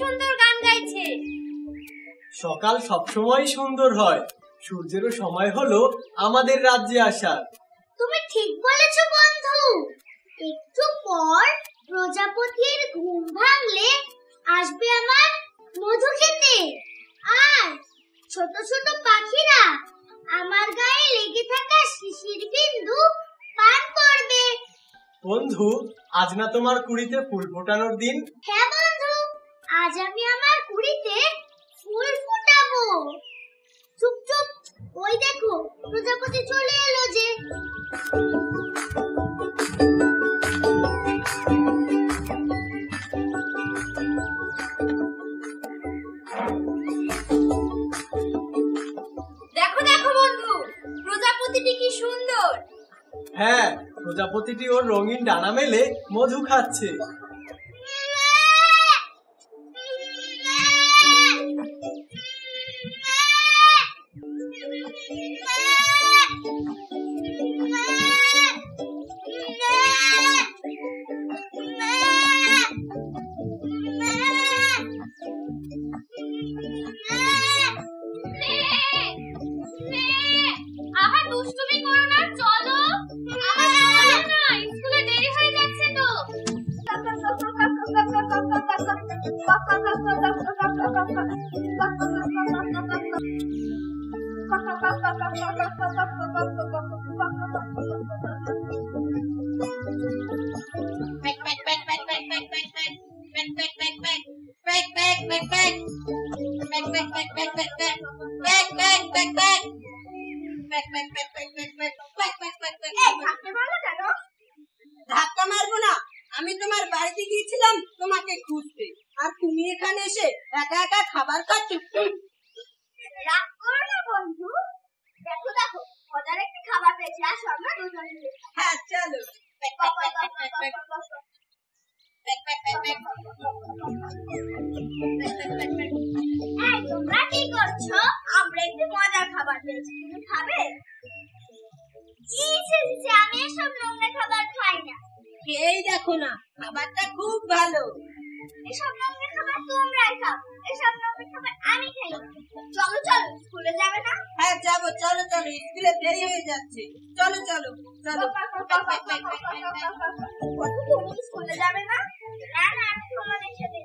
সুন্দর গান গাইছে। সকাল সবসময় সুন্দর হয়, সূর্যেরও সময় হলো আমাদের রাজ্যে আসার। তুমি ঠিক বলেছো বন্ধু। একটু পর প্রজাপতির ঘুম ভাঙলে আসবে আমার মধু খেতে, আর ছোট ছোট পাখিরা আমার গায়ে লেগে থাকা শিশির বিন্দু পান করবে। বন্ধু, আজ না তোমার কুড়িতে ফুল ফোটানোর দিন? হ্যাঁ বন্ধু, আজ আমি আমার কুড়িতে ফুল ফোটাবো। চুপ চুপ, ওই দেখো প্রজাপতি চলে এলো যে। দেখো দেখো বন্ধু, প্রজাপতিটি কি সুন্দর। হ্যাঁ, প্রজাপতিটি ওর রঙিন ডানা মেলে মধু খাচ্ছে। দুষ্টুমি করো না, চলো। স্কুলে দেরি হয়ে যাচ্ছে তো। ধাক্কা মারবো না, আমি তোমার বাড়িতে গিয়েছিলাম তোমাকে খুঁজতে, আর তুমি এখানে এসে একা একা খাবার খাচ্ছ। রাগ করো না বন্ধু, দেখো দেখো মজার একটা খাবার পেয়েছি, আসো আমরা দুজন মিলে। হ্যাঁ চলো। তোমরা কি করছো? আমরা একটু মজার খাবার পেয়েছি, তুমি খাবে? আমি এসব নোংরা খাবার খাই না। এই দেখো না, খাবারটা খুব ভালো। এসব নোংরা খাবার তোমরাই খাও, এসব নোংরা খাবার আমি খাই না। চলো চলো, স্কুলে যাবে না? হ্যাঁ যাবো, চলো চলো, স্কুলে দেরি হয়ে যাচ্ছে। চলো চলো চলো। তুমি স্কুলে যাবে না? না না, আমি তোমাদের সাথে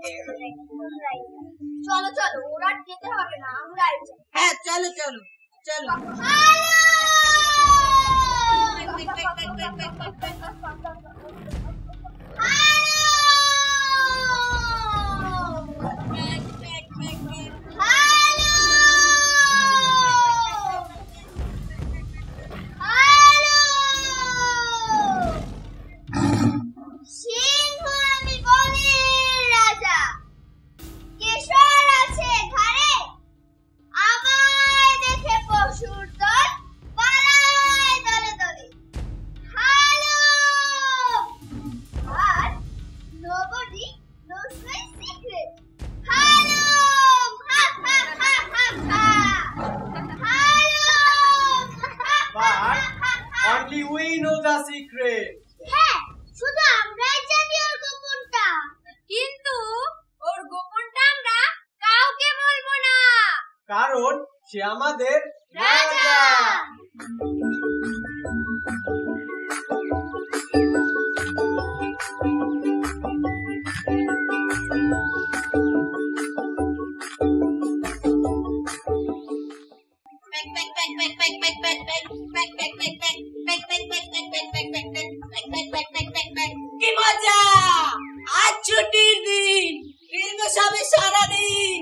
চলো চলো, ওরা যেতে হবে না, আমরাই যাই। হ্যাঁ চলো চলো চলো। Only we know the secret. হ্যাঁ, শুধু আমরাই জানি ওর গোপনটা। কিন্তু ওর গোপনটা আমরা কাউকে বলবো না, কারণ সে আমাদের রাজা। কি মজা, আজ ছুটির দিন, খেলবো সবে সারাদিন।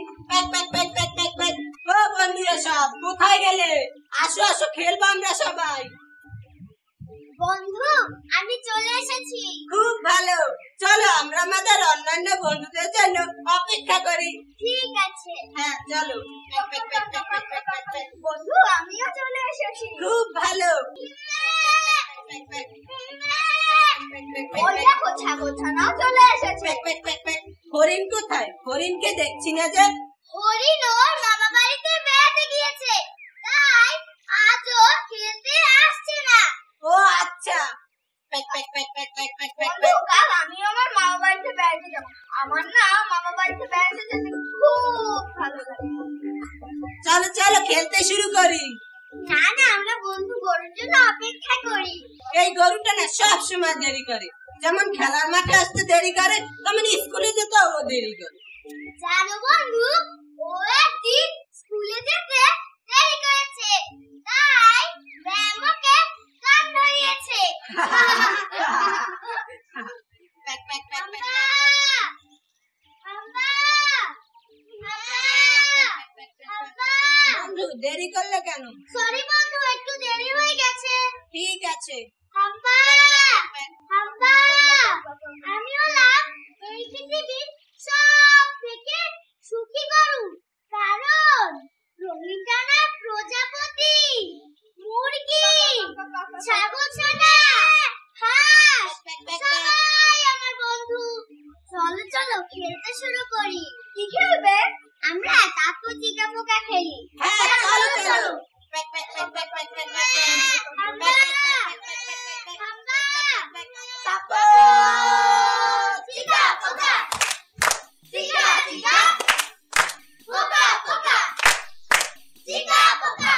ও বন্ধুরা সব কোথায় গেলে? আসো আসো, খেলবো আমরা সবাই। বন্ধু, আমি চলে এসেছি। খুব ভালো, চলো আমরা আমাদের অন্যান্য বন্ধুদের জন্য অপেক্ষা করি। ঠিক আছে। হ্যাঁ চলো। বন্ধু, আমিও চলে এসেছি। খুব ভালো। ওই দেখো ছাগল ছানাও চলে এসেছে। হরিণ কোথায়? হরিণকে দেখছি না যে। হরিণ ওর মামা বাড়িতে বেড়াতে গিয়েছে, তাই আজও খেলতে আসছে না। ও আচ্ছা, pack pack pack pack pack pack pack বন্ধু, কাল আমি আমার মামা বাড়িতে বেড়াতে যাবো। আমার না মামা বাড়িতে বেড়াতে যেতে খুব ভালো লাগে। চলো চলো খেলতে শুরু করি। না না, আমরা বন্ধু গরুর জন্য অপেক্ষা করি। এই গরুটা না সব সময় দেরি করে, যেমন খেলার মাঠে আসতে দেরি করে, তেমন স্কুলে যেতেও ও দেরি করে। জানো বন্ধু, ও একদিন স্কুলে যেতে দেরি করেছে, তাই ম্যাম ওকে কান ধরিয়েছে। প্যাক প্যাক প্যাক প্যাক আম্মা! বন্ধু দেরি করলে কেন? সরি বন্ধু, একটু দেরি হয়ে গেছে। ঠিক আছে। আম্মা! আম্মা! আমি হলাম এই পৃথিবীর সব থেকে সুখী গরু, কারণ রঙিন ডানা প্রজাপতি, মুরগি, ছাগলছানা, হাঁস সবাই আমার বন্ধু। চলো চলো খেলতে শুরু করি। কি খেলবে? আমরা কাকু চিকা পোকা খেলি। হ্যাঁ চলো চলো। Pack pack pack pack pack pack pack আম্মা! কাকু চিকা পোকা, চিকা চিকা পোকা পোকা, চিকা পোকা,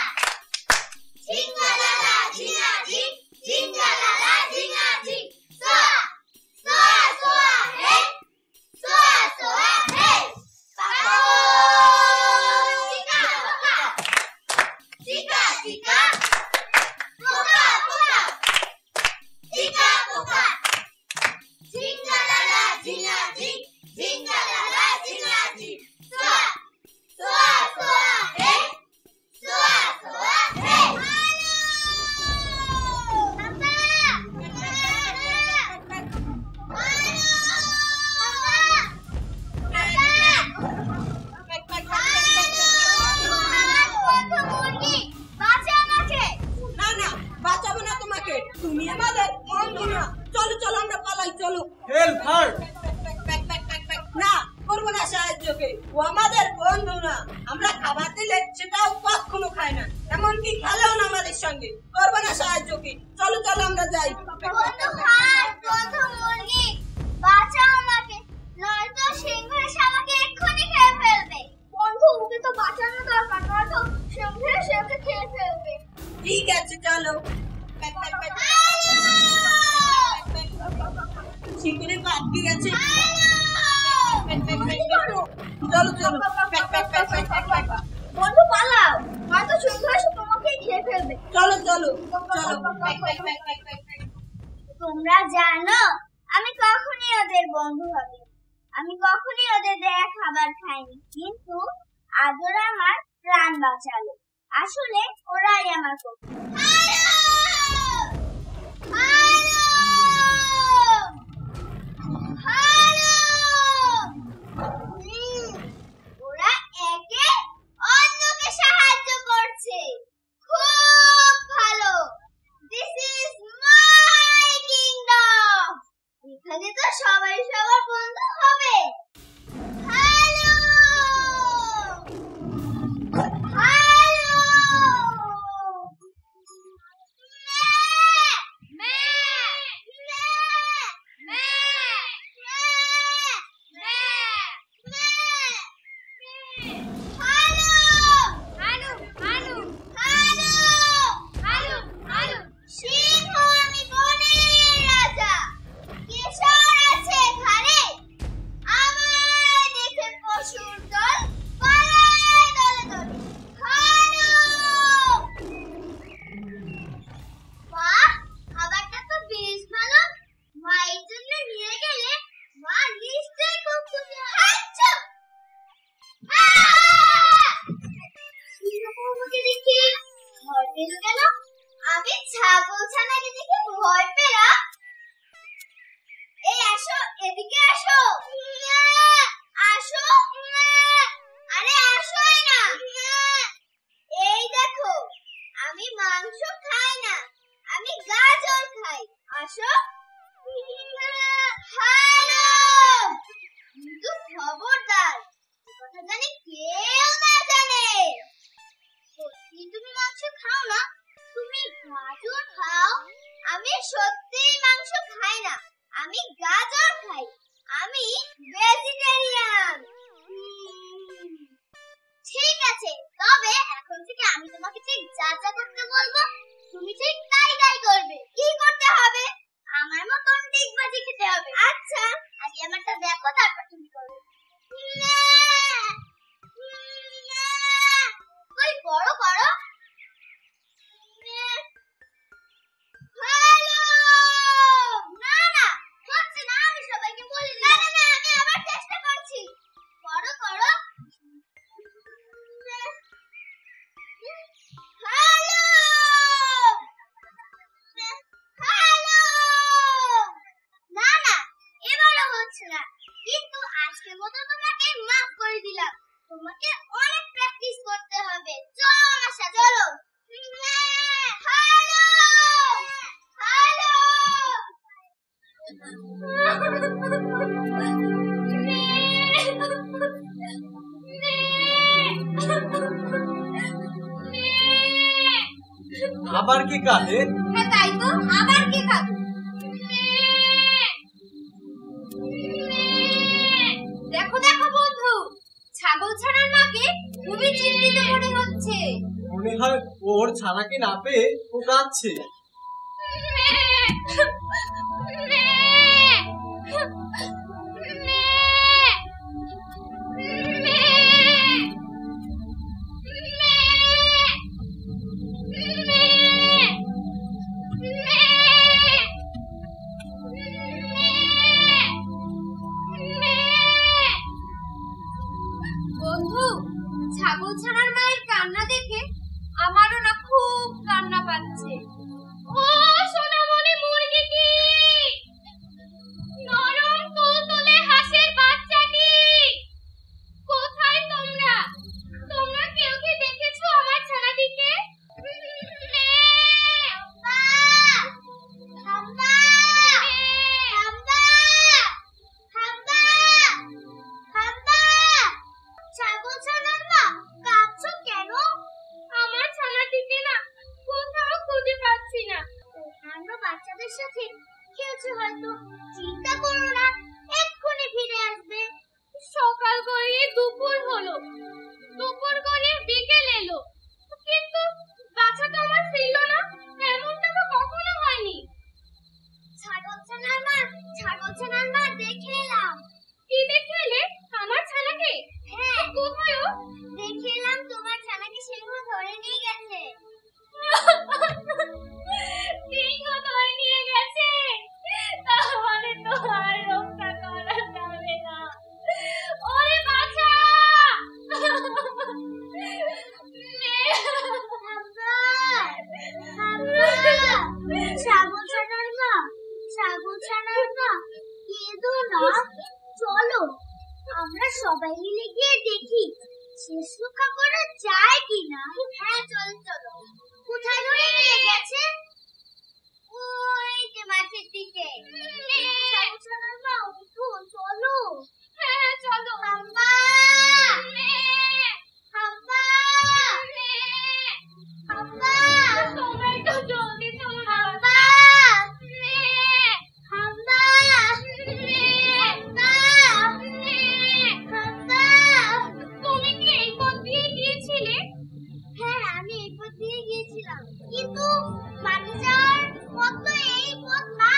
ঝিঙ্গালালা ঝিঙাঝি, ঝিঙ্গালালা ঝিঙাঝি, সোয়া সোয়া সোয়া হে, সোয়া সোয়া হে। কাকু চিকা পোকা, চিকা চিকা পোকা পোকা, চিকা পোকা, ঝিঙ্গালালা ঝিঙাঝি, ঝিঙ্গালালা ঝিঙাঝি, সোয়া সোয়া সোয়া হে, সোয়া সোয়া হে। আম্মা! মুরগি, বাঁচা আমাকে। না না, বাঁচাবো না তোমাকে, তুমি আমাদের বন্ধু না। চলো চলো আমরা পালাই, চলো। Help heart. না, করবো না সাহায্যকে, ও আমাদের বন্ধু না। আমরা খাবার দিলে সেটাও কখনো খায় না, এমনকি খেলেও না আমাদের সঙ্গে। করবো না সাহায্যকে, চলো চলো আমরা যাই। বন্ধু হাত, বন্ধু মুরগি, বাঁচাও আমাকে, নয়তো সিংহ এসে আমাকে এক্ষুনি খেয়ে ফেলবে। বন্ধু, ওকে তো বাঁচানো দরকার, নয়তো সিংহ এসে ওকে খেয়ে ফেলবে। ঠিক আছে চলো। শিগগিরই বাড়তে গেছে। চলো চলো। বন্ধু পালাও, নয়তো সিংহ এসে তোমাকে খেয়ে ফেলবে। চলো চলো চলো। তোমরা জানো আমি কখনই ওদের বন্ধু হবি, আমি কখনই ওদের দেয়া খাবার খাইনি, কিন্তু আজ ওরা আমার প্রাণ বাঁচালো। আসলে ওরাই আমার বন্ধু। ওরা একে অন্যকে সাহায্য করছে, খুব ভালো। This is my kingdom. এখানে তো সবাই সবার বন্ধু হবে। হ্যালো হ্যালো আজকের মতো তোমাকে মাফ করে দিলাম। তোমাকে অনেক প্র্যাকটিস করতে হবে। চলো আমার সাথে। চলো। হ্যালো হ্যালো আবার কি কাঁদে? হ্যাঁ তাই তো, আবার কি খাবো? দেখো দেখো বন্ধু, ছাগল ছানার মাকে খুবই চিন্তিত মনে হচ্ছে। মনে হয় ওর ছানাকে না পেয়ে ও কাঁদছে। বন্ধু, ছাগল ছানার মায়ের কান্না দেখে আমারও না খুব কান্না পাচ্ছে। ও সোনামণি মুরগিটি, নরম তুলতুলে হাঁসের বাচ্চাটি, কোথায় তোমরা? তোমরা কেউ কি দেখেছো আমার ছানাটিকে? ছাগল ছানার মা, কাঁদছো কেন? আমার ছানাটিকে না কোথাও খুঁজে পাচ্ছি না। অন্যান্য বাচ্চাদের সাথে খেলছে হয়তো। চিন্তা করো না, এক্ষুনি ফিরে আসবে। সকাল গড়িয়ে দুপুর হলো, দুপুর গড়িয়ে বিকেল এলো, কিন্তু বাচ্চা তো আমার ফিরল না। এমনটা তো কখনো হয়নি। ছাগল ছানার মা দেখে এলাম। কি দেখে এলে? আমার ছানাকে? হ্যাঁ। কোথায় ও? দেখে এলাম তোমার ছানাকে সিংহ ধরে নিয়ে গেছে। সিংহ ধরে নিয়ে গেছে? তাহলে তো আর রক্ষা করা যাবে না। ওরে বাছা! ছাগল ছানার মা, কেঁদো না। চলো আমরা সবাই মিলে গিয়ে দেখি শেষ রক্ষা করা যায় কিনা। হ্যাঁ চলো চলো। কোথায় ধরে নিয়ে গেছে? ওই যে মাঠের দিকে। ছাগল ছানার মা, উঠো, চলো। হ্যাঁ চলো। হাম্বা হাম্বা হাম্বা, তোমরা একটু জলদি চলো। হাম্বা হাম্বা হাম্বা, তুমি কি এই পথ দিয়ে গিয়েছিলে? হ্যাঁ আমি এই পথ দিয়ে গিয়েছিলাম, কিন্তু মাঠে যাওয়ার পথ তো এই পথ না।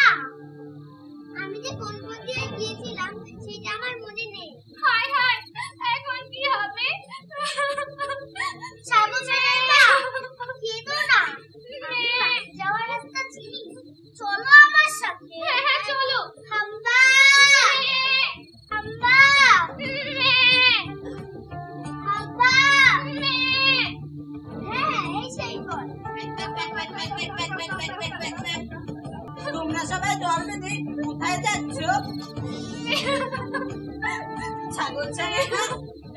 আমি যে কোন পথ দিয়ে গিয়েছিলাম সেটা আমার মনে নেই। হায় হায়, এখন কি হবে? ছাগল ছানার মা, কেঁদো না। আমি মাঠে যাওয়ার রাস্তা চিনি, চলো আমার সাথে। হ্যাঁ চলো। হাম্বা হাম্বা হাম্বা, হ্যাঁ এই সেই পথ। তোমরা সবাই দল বেঁধে কোথায় যাচ্ছ? ছাগল ছানার মা,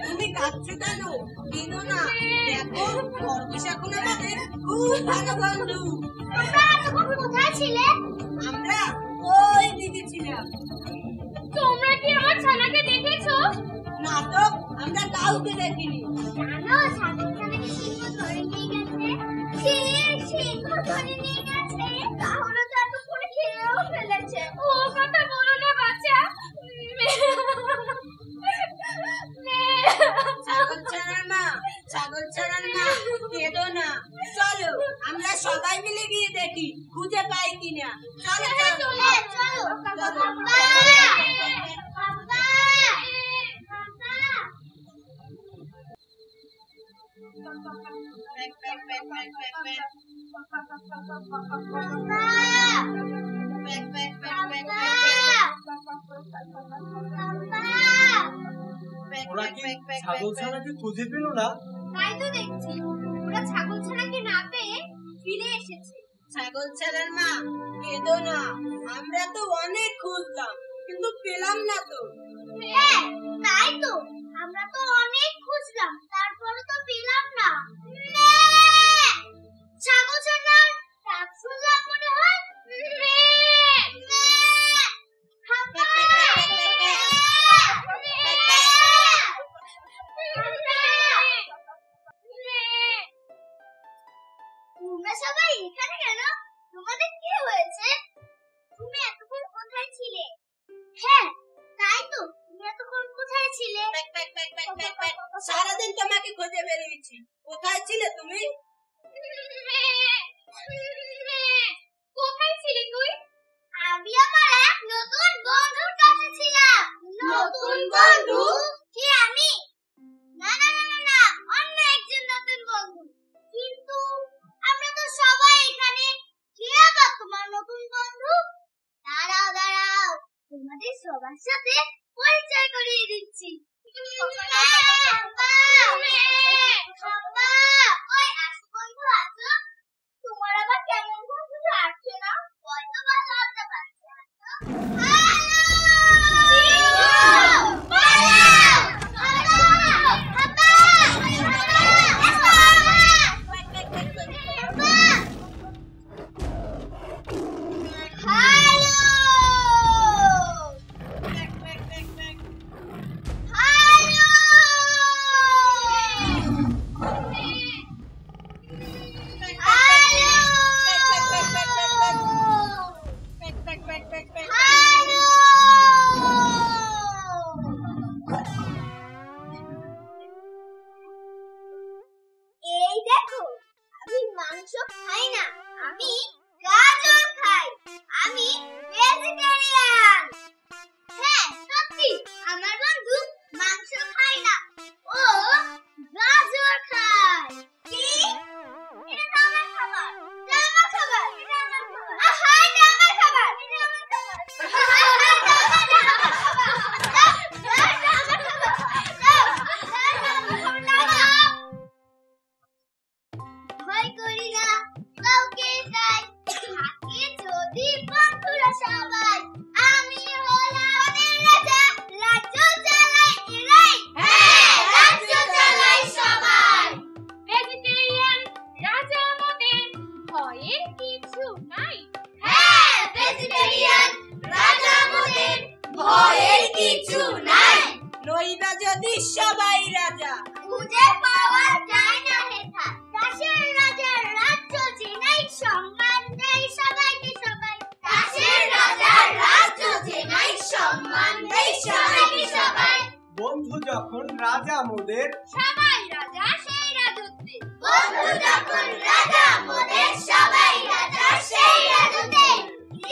তুমি কাঁদছো কেন? কেঁদো না। দেখো, খরগোশ এখন আমাদের খুব ভালো বন্ধু। তোমরা এতক্ষণ কোথায় ছিলে? আমরা ওই দিকে ছিলাম। তোমরা কি আমার ছানাকে দেখেছো? না তো, আমরা কাউকে দেখিনি। জানো ছাগল ছানাকে সিংহ ধরে নিয়ে গেছে। সিংহ ধরে নিয়ে গেছে? তাহলে তো এতক্ষণে খেয়েও ফেলেছে। ও কথা বলো না বাচ্চা। ছাগল ছানার মা, কেঁদো না। চলো আমরা সবাই মিলে গিয়ে দেখি খুঁজে পাই কিনা। চলো চলো চলো। হাম্বা হাম্বা হাম্বা। ওরা কি ছাগল ছানাকে খুঁজে পেল না? তাই তো দেখছি, ওরা ছাগল ছানাকে না পেয়ে ফিরে এসেছে। ছাগল ছানার মা, কেঁদো না। আমরা তো অনেক খুঁজলাম কিন্তু পেলাম না তো। হ্যাঁ, তা আমরা তো অনেক খুঁজলাম, তারপরে তো পেলাম না। ছাগল ছানার ডাক শুনলাম মনে হয়। তোমরা সবাই এখানে কেন? তোমাদের কি হয়েছে? তুমি এতক্ষণ কোথায় ছিলে? হ্যাঁ তাই তো, তুমি এতক্ষণ কোথায় ছিলে? সারাদিন তোমাকে খুঁজে বেরিয়েছি, কোথায় ছিলে তুমি? কোথায় ছিলে তুই? আমি আমার এক নতুন বন্ধুর কাছে ছিলাম। নতুন বন্ধু? কি আমি? না না না না না, অন্য একজন নতুন বন্ধু। কিন্তু আমরা তো সবাই এখানে, কে আবার তোমার নতুন বন্ধু? দাঁড়াও দাঁড়াও, তোমাদের সবার সাথে পরিচয় করিয়ে দিচ্ছি। ওই আসো বন্ধু আসো। তোমার আবার কেমন বন্ধু আসছে না? হয়তো বা লজ্জা পাচ্ছে। এই দেখো, আমি মাংস খাই না, আমি গাজর খাই, আমি ভেজিটেরিয়ান। হ্যাঁ সত্যি, আমার বন্ধু মাংস খায় না, ও গাজর খায়। কি? এটা আমার খাবার, এটা আমার খাবার, এটা আমার খাবার। আহা, এটা আমার খাবার, এটা আমার খাবার। ভয় করি না, কাউকে যাই, থাকে যদি বন্ধুরা সবাই। আমি হলাম ওদের রাজা, রাজ্য চালাই এরাই। হ্যাঁ, রাজ্য চালাই সবাই। ভেজিটেরিয়ান রাজা আমাদের, ভয়ের কিছু নাই। হ্যাঁ, ভেজিটেরিয়ান রাজা আমাদের, ভয়ের কিছু নাই। নইবা যদি সবাই রাজা, খুঁজে পাওয়া যায় না হেথা। দাসের রাজার রাজ্য যে নাই, সম্মান দেয় সবাইকে সবাই। দাসের রাজার রাজ্য যে নাই, সম্মান দেয় সবাইকে সবাই। বন্ধু যখন রাজা মোদের, সবাই রাজা সেই রাজত্বে। বন্ধু যখন রাজা মোদের, সবাই রাজা সেই রাজত্বে।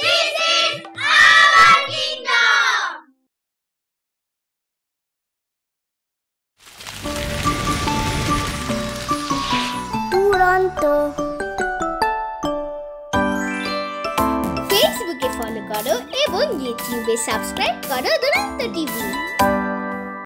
This is our kingdom. দুরন্ত। ফেসবুকে ফলো করো এবং ইউটিউবে সাবস্ক্রাইব করো দুরন্ত টিভি।